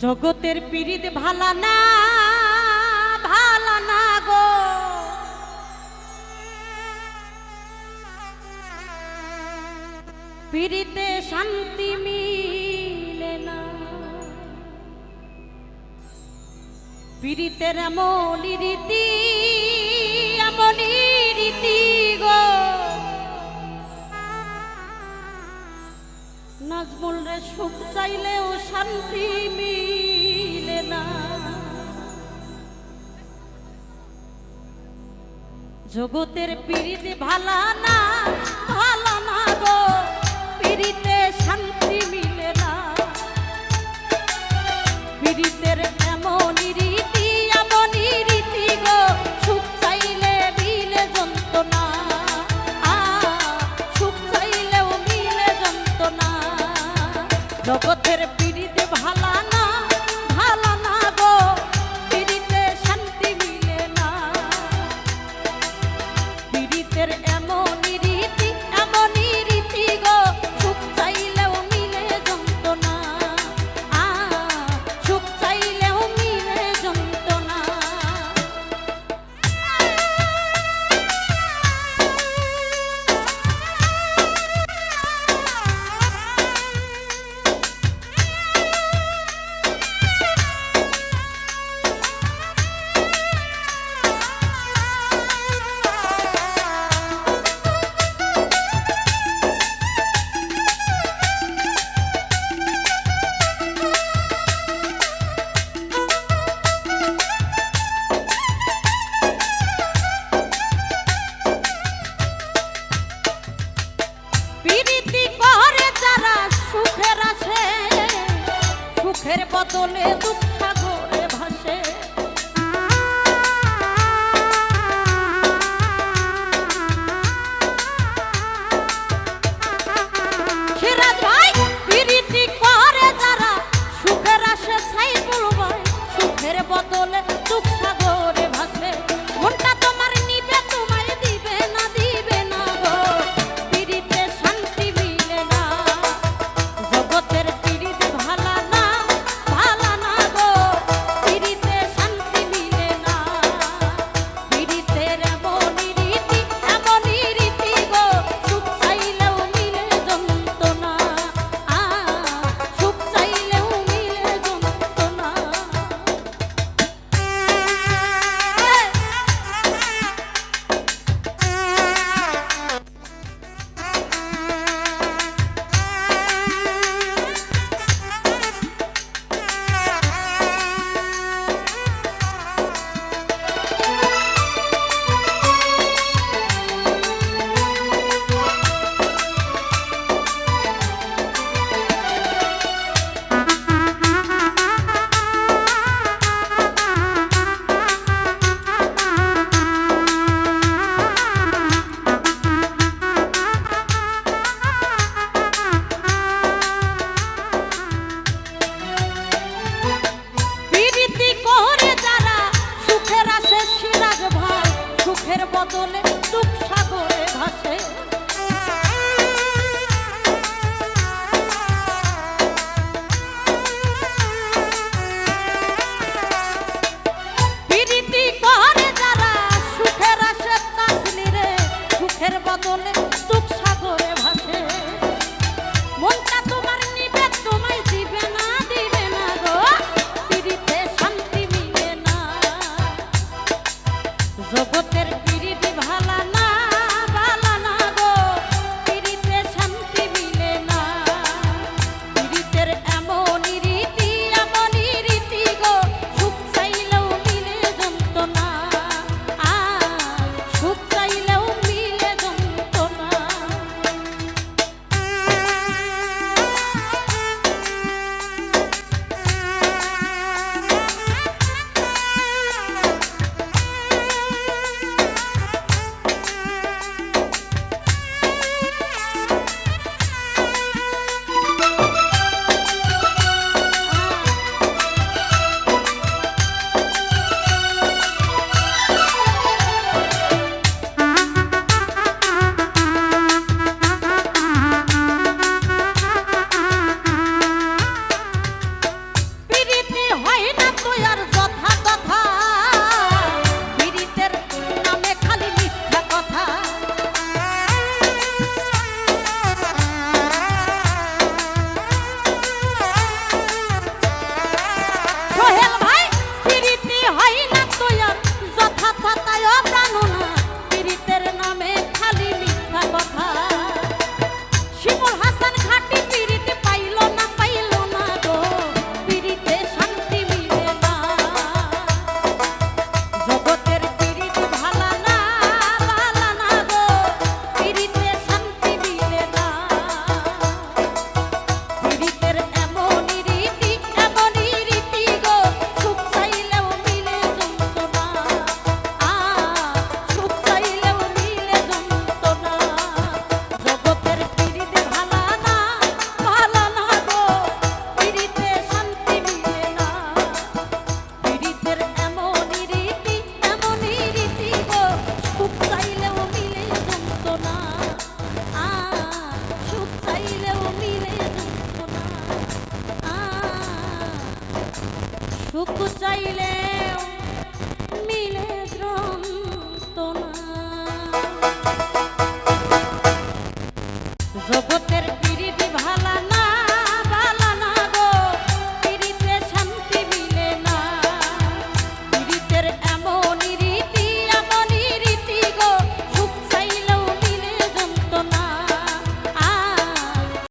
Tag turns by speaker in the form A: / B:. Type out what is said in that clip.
A: জগতের পীড়িত ভালা না গো, পীড়িতে শান্তি মিলে না। পীড়িতের এমনই রীতি গো, নাজমুল রে সুখ চাইলেও শান্তি মিলে না। জগতের পীড়িত ভালা না গো, পীড়িতে শান্তি মিলে না। পীড়িতের এমনই রীতি গো, সুখ চাইলে মিলে যন্ত্রণা, সুখ চাইলেও মিলে যন্ত্রণা। জগতের পীড়িত ভালা না গো, পীড়িতে শান্তি মিলে না। পীড়িতের এমনই রীতি গো, সুখ চাইলেও মিলে যন্ত্রণা, সুখ চাইলেও মিলে যন্ত্রণা। সুখের বদলে দুঃখ সাগরে ভাসে। সিরাজ ভাই প্রীতি করে যারা সুখের আসে, সাইফুল ভাই সুখের বদলে দুঃখ সাগরে ভাসে। মনটা তোমার নিবে তোমায় দিবে না গো, প্রীতিতে শান্তি মিলে না। জগতের পীড়িত ভালা না গো, পীড়িতে শান্তি মিলে না। পীড়িতের এমনই রীতি গো, সুখ চাইলেও মিলে যন্ত্রণা, সুখ চাইলেও মিলে যন্ত্রণা। সিরাজ ভাই সুখের বদলে দুঃখ সাগরে ভাসে। প্রীতি করে যারা সুখের আসে, তাসলি রে সুখের বদলে দুঃখ সাগরে ভাসে। মনটা তোমার নিবে তোমায় দিবে না গো, পীড়িতে শান্তি মিলে না। জগতের পীড়িত ভালা না গো, সুখ চাইলে